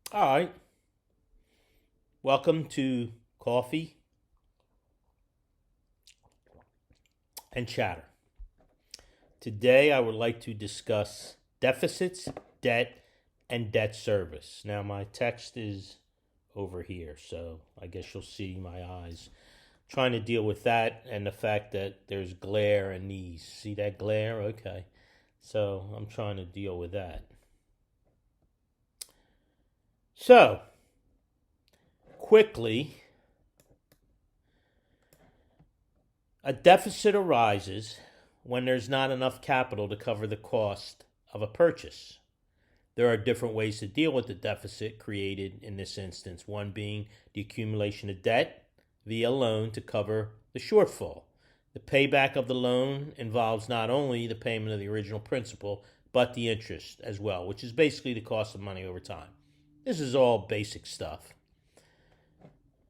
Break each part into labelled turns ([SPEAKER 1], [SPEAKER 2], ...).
[SPEAKER 1] All right. Welcome to Coffee and Chatter. Today, I would like to discuss deficits, debt, and debt service. Now, my text is over here, so I guess you'll see my eyes trying to deal with that and the fact that there's glare in these. See that glare? Okay. So, I'm trying to deal with that. So, quickly, a deficit arises when there's not enough capital to cover the cost of a purchase. There are different ways to deal with the deficit created in this instance, one being the accumulation of debt via loan to cover the shortfall. The payback of the loan involves not only the payment of the original principal, but the interest as well, which is basically the cost of money over time. This is all basic stuff.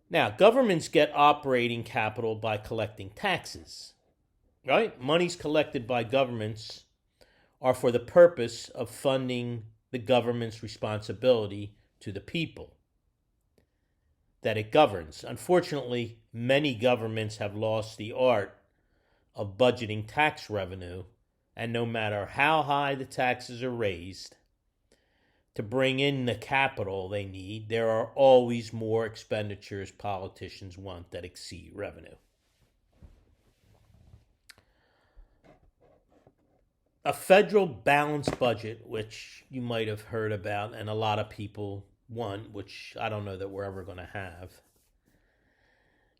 [SPEAKER 1] Now, governments get operating capital by collecting taxes, right? Monies collected by governments are for the purpose of funding the government's responsibility to the people that it governs. Unfortunately, many governments have lost the art of budgeting tax revenue, and no matter how high the taxes are raised, to bring in the capital they need, there are always more expenditures politicians want that exceed revenue. A federal balanced budget, which you might have heard about, and a lot of people want, which I don't know that we're ever going to have,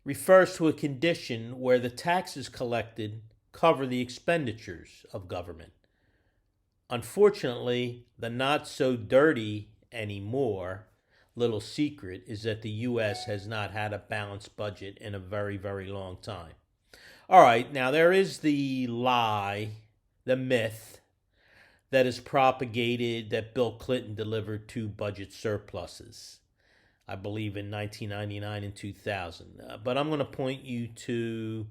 [SPEAKER 1] refers to a condition where the taxes collected cover the expenditures of government. Unfortunately, the not so dirty anymore little secret is that the U.S. has not had a balanced budget in a very, very long time. All right, now there is the lie, the myth that is propagated that Bill Clinton delivered two budget surpluses, I believe in 1999 and 2000. But I'm going to point you to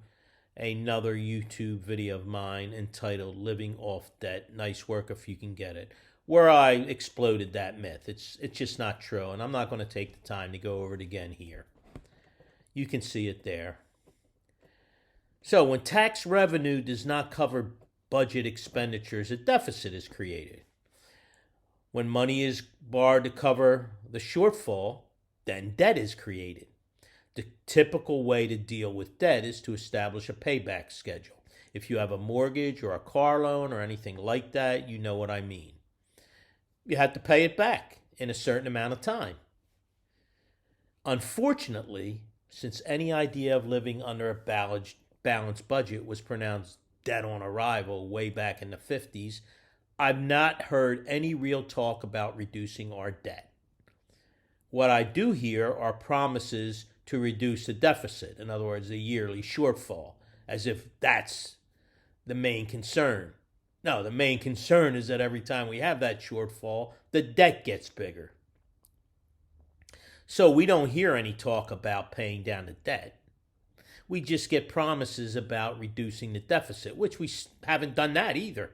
[SPEAKER 1] another YouTube video of mine entitled Living Off Debt. Nice work if you can get it, where I exploded that myth. It's just not true, and I'm not going to take the time to go over it again here. You can see it there. So when tax revenue does not cover budget expenditures, a deficit is created. When money is borrowed to cover the shortfall, then debt is created. The typical way to deal with debt is to establish a payback schedule. If you have a mortgage or a car loan or anything like that, you know what I mean. You have to pay it back in a certain amount of time. Unfortunately, since any idea of living under a balanced budget was pronounced dead on arrival way back in the 50s, I've not heard any real talk about reducing our debt. What I do hear are promises to reduce the deficit, in other words, the yearly shortfall, as if that's the main concern. No, the main concern is that every time we have that shortfall, the debt gets bigger. So we don't hear any talk about paying down the debt. We just get promises about reducing the deficit, which we haven't done that either.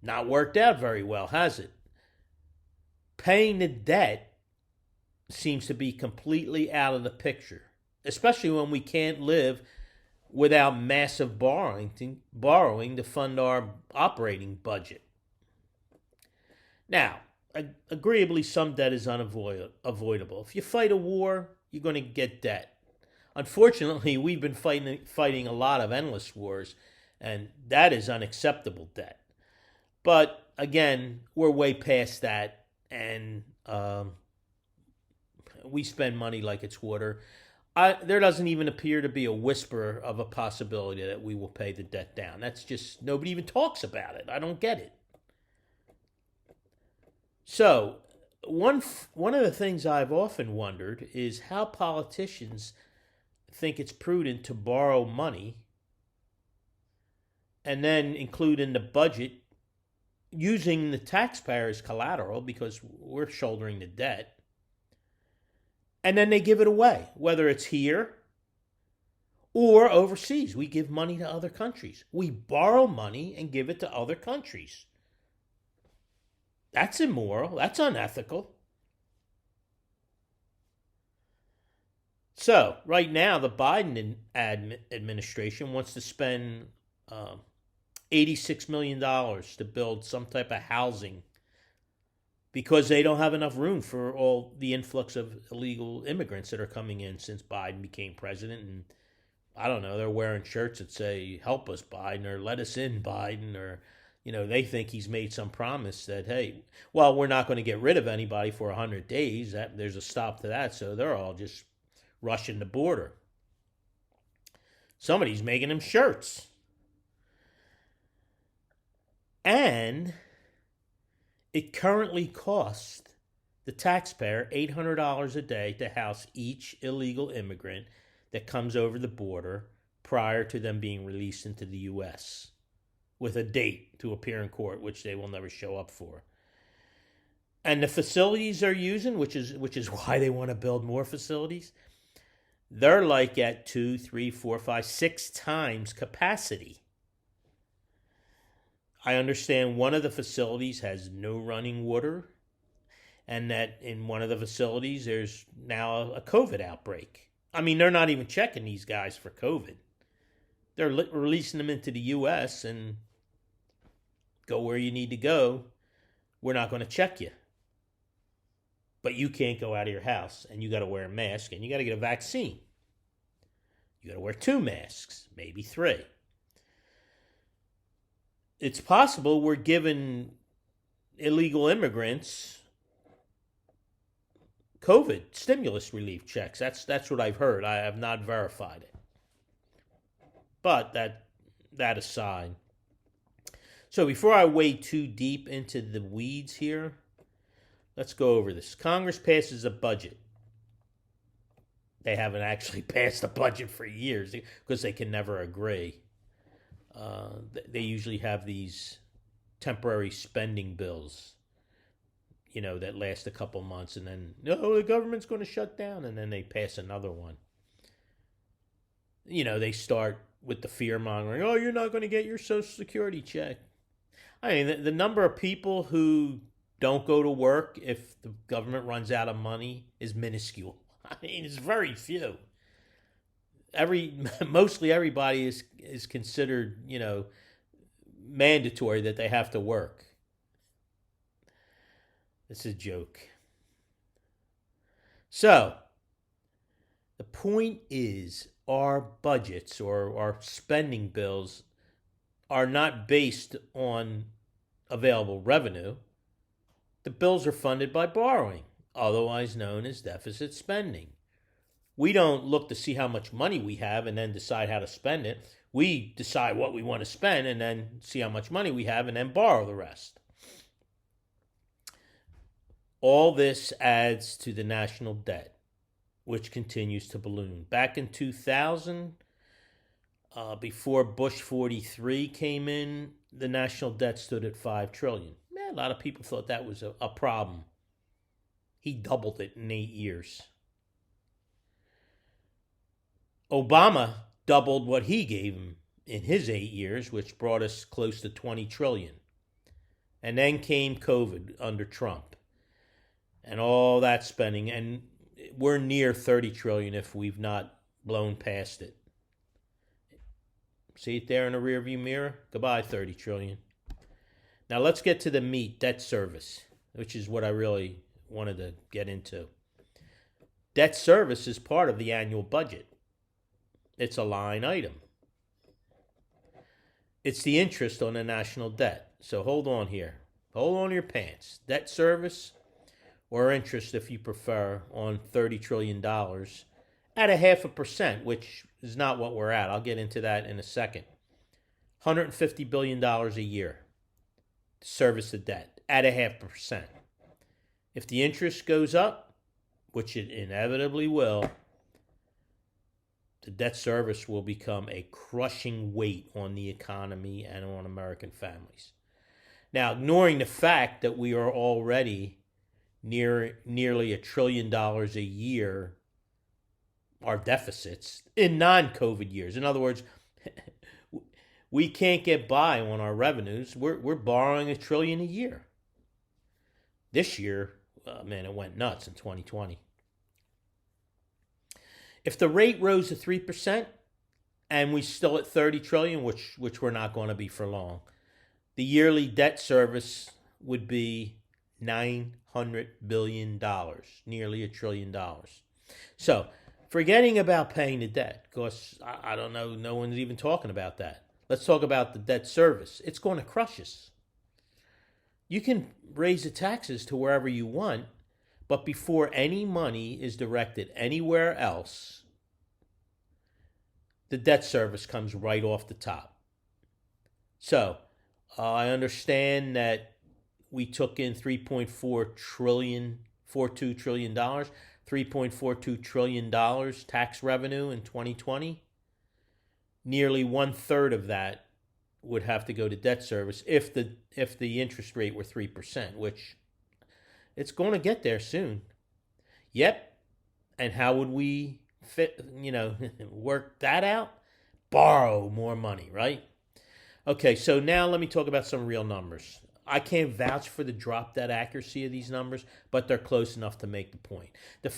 [SPEAKER 1] Not worked out very well, has it? Paying the debt seems to be completely out of the picture, especially when we can't live without massive borrowing to fund our operating budget. Now, agreeably, some debt is unavoidable. If you fight a war, you're going to get debt. Unfortunately, we've been fighting a lot of endless wars, and that is unacceptable debt. But again, we're way past that, and we spend money like it's water. There doesn't even appear to be a whisper of a possibility that we will pay the debt down. That's just, nobody even talks about it. I don't get it. So, one of the things I've often wondered is how politicians think it's prudent to borrow money and then include in the budget using the taxpayers' collateral because we're shouldering the debt. And then they give it away, whether it's here or overseas. We give money to other countries. We borrow money and give it to other countries. That's immoral. That's unethical. So right now, the Biden administration wants to spend $86 million to build some type of housing because they don't have enough room for all the influx of illegal immigrants that are coming in since Biden became president. And I don't know, they're wearing shirts that say, help us, Biden, or let us in, Biden, or, they think he's made some promise that, hey, well, we're not going to get rid of anybody for 100 days. There's a stop to that. So they're all just rushing the border. Somebody's making them shirts. And it currently costs the taxpayer $800 a day to house each illegal immigrant that comes over the border prior to them being released into the U.S. with a date to appear in court, which they will never show up for. And the facilities they're using, which is why they want to build more facilities, they're like at 2, 3, 4, 5, 6 times capacity. I understand one of the facilities has no running water, and that in one of the facilities there's now a COVID outbreak. I mean, they're not even checking these guys for COVID. They're releasing them into the U.S. and go where you need to go. We're not going to check you. But you can't go out of your house, and you got to wear a mask, and you got to get a vaccine. You got to wear 2 masks, maybe 3. It's possible we're giving illegal immigrants COVID stimulus relief checks. That's what I've heard. I have not verified it. But that aside. So before I wade too deep into the weeds here, let's go over this. Congress passes a budget. They haven't actually passed a budget for years because they can never agree. They usually have these temporary spending bills, that last a couple months, and then, no, the government's going to shut down, and then they pass another one. They start with the fear mongering. Oh, you're not going to get your Social Security check. I mean, the number of people who don't go to work if the government runs out of money is minuscule. I mean, it's very few. Mostly everybody is considered, mandatory that they have to work. It's a joke. So, the point is, our budgets or our spending bills are not based on available revenue. The bills are funded by borrowing, otherwise known as deficit spending. We don't look to see how much money we have and then decide how to spend it. We decide what we want to spend and then see how much money we have and then borrow the rest. All this adds to the national debt, which continues to balloon. Back in 2000, before Bush 43 came in, the national debt stood at $5 trillion. A lot of people thought that was a problem. He doubled it in 8 years. Obama doubled what he gave him in his 8 years, which brought us close to $20 trillion. And then came COVID under Trump and all that spending. And we're near $30 trillion if we've not blown past it. See it there in the rearview mirror? Goodbye, $30 trillion. Now let's get to the meat, debt service, which is what I really wanted to get into. Debt service is part of the annual budget. It's a line item. It's the interest on the national debt. So hold on here. Hold on to your pants. Debt service, or interest if you prefer, on $30 trillion at 0.5%, which is not what we're at. I'll get into that in a second. $150 billion a year to service the debt at 0.5%. If the interest goes up, which it inevitably will, the debt service will become a crushing weight on the economy and on American families. Now, ignoring the fact that we are already nearly $1 trillion a year, our deficits in non-COVID years. In other words, we can't get by on our revenues. We're borrowing $1 trillion a year. This year, it went nuts in 2020. If the rate rose to 3% and we still at 30 trillion, which we're not going to be for long, the yearly debt service would be $900 billion, nearly $1 trillion. So, forgetting about paying the debt, because I don't know, no one's even talking about that. Let's talk about the debt service. It's going to crush us. You can raise the taxes to wherever you want, but before any money is directed anywhere else, the debt service comes right off the top. So, I understand that we took in $3.42 trillion, $3.42 trillion tax revenue in 2020. Nearly 1/3 of that would have to go to debt service if the interest rate were 3%, which it's going to get there soon. Yep. And how would we work that out? Borrow more money, right? Okay, so now let me talk about some real numbers. I can't vouch for the drop dead accuracy of these numbers, but they're close enough to make the point. The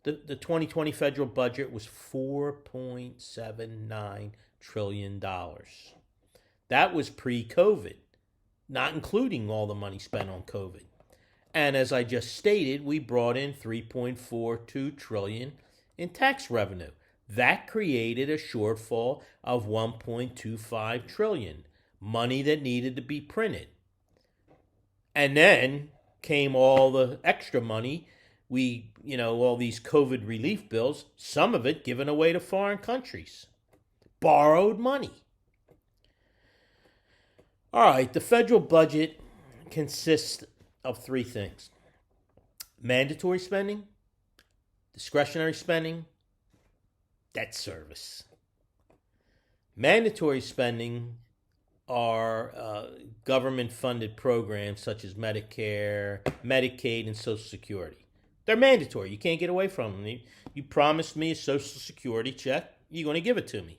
[SPEAKER 1] 2020 federal budget was $4.79 trillion. That was pre-COVID, not including all the money spent on COVID. And as I just stated, we brought in $3.42 trillion in tax revenue. That created a shortfall of $1.25 trillion, money that needed to be printed. And then came all the extra money. All these COVID relief bills, some of it given away to foreign countries. Borrowed money. All right, the federal budget consists of three things: mandatory spending, discretionary spending, debt service. Mandatory spending are government-funded programs such as Medicare, Medicaid, and Social Security. They're mandatory. You can't get away from them. You promised me a Social Security check, you're going to give it to me.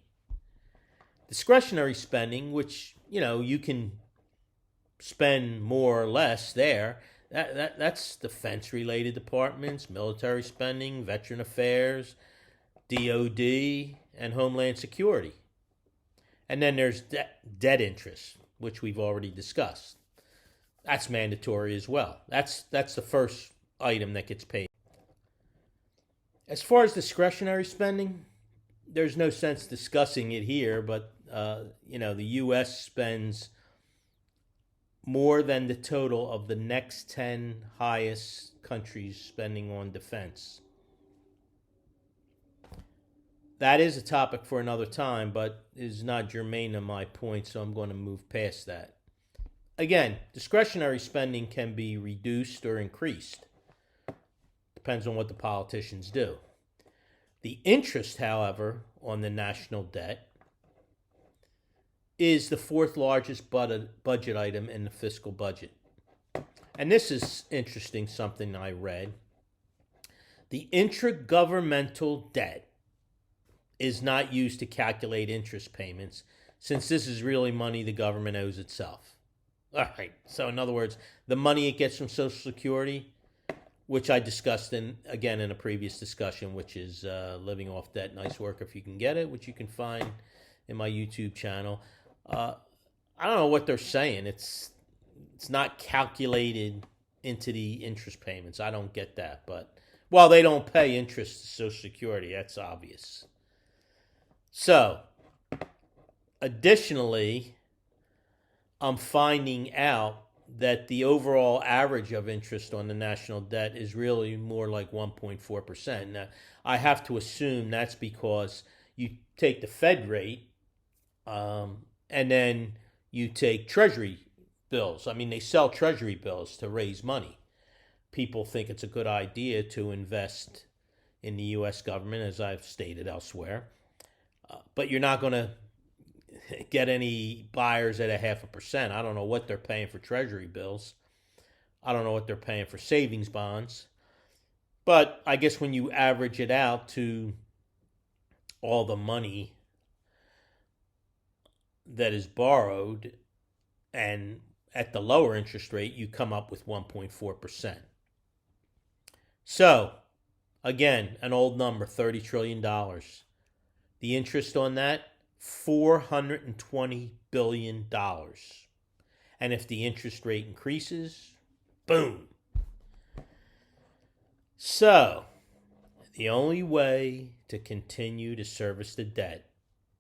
[SPEAKER 1] Discretionary spending, which, you can spend more or less there, that's defense-related departments, military spending, veteran affairs, DOD, and Homeland Security. And then there's debt interest, which we've already discussed. That's mandatory as well. That's the first item that gets paid. As far as discretionary spending, there's no sense discussing it here, but the U.S. spends more than the total of the next 10 highest countries spending on defense. That is a topic for another time, but is not germane to my point, so I'm going to move past that. Again, discretionary spending can be reduced or increased. Depends on what the politicians do. The interest, however, on the national debt is the fourth largest budget item in the fiscal budget. And this is interesting, something I read. The intragovernmental debt is not used to calculate interest payments, since this is really money the government owes itself. All right, so in other words, the money it gets from Social Security, which I discussed in a previous discussion, which is living off debt, nice work if you can get it, which you can find in my YouTube channel. I don't know what they're saying. It's not calculated into the interest payments. I don't get that, but they don't pay interest to Social Security. That's obvious. So, additionally, I'm finding out that the overall average of interest on the national debt is really more like 1.4%. Now, I have to assume that's because you take the Fed rate and then you take Treasury bills. I mean, they sell Treasury bills to raise money. People think it's a good idea to invest in the U.S. government, as I've stated elsewhere. But you're not going to get any buyers at 0.5%. I don't know what they're paying for Treasury bills. I don't know what they're paying for savings bonds. But I guess when you average it out to all the money that is borrowed and at the lower interest rate, you come up with 1.4%. So, Again, an old number, $30 trillion. The interest on that, $420 billion. And if the interest rate increases, boom. So, the only way to continue to service the debt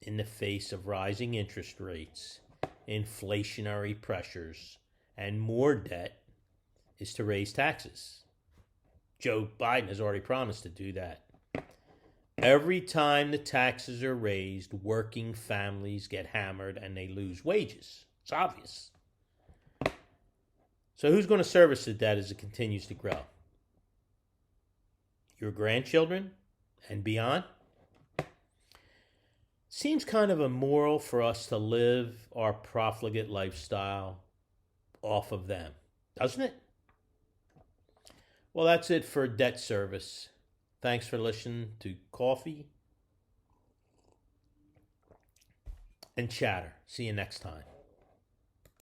[SPEAKER 1] in the face of rising interest rates, inflationary pressures, and more debt is to raise taxes. Joe Biden has already promised to do that. Every time the taxes are raised, working families get hammered and they lose wages. It's obvious. So who's going to service the debt as it continues to grow? Your grandchildren and beyond? Seems kind of immoral for us to live our profligate lifestyle off of them, doesn't it? Well, that's it for debt service. Thanks for listening to Coffee and Chatter. See you next time.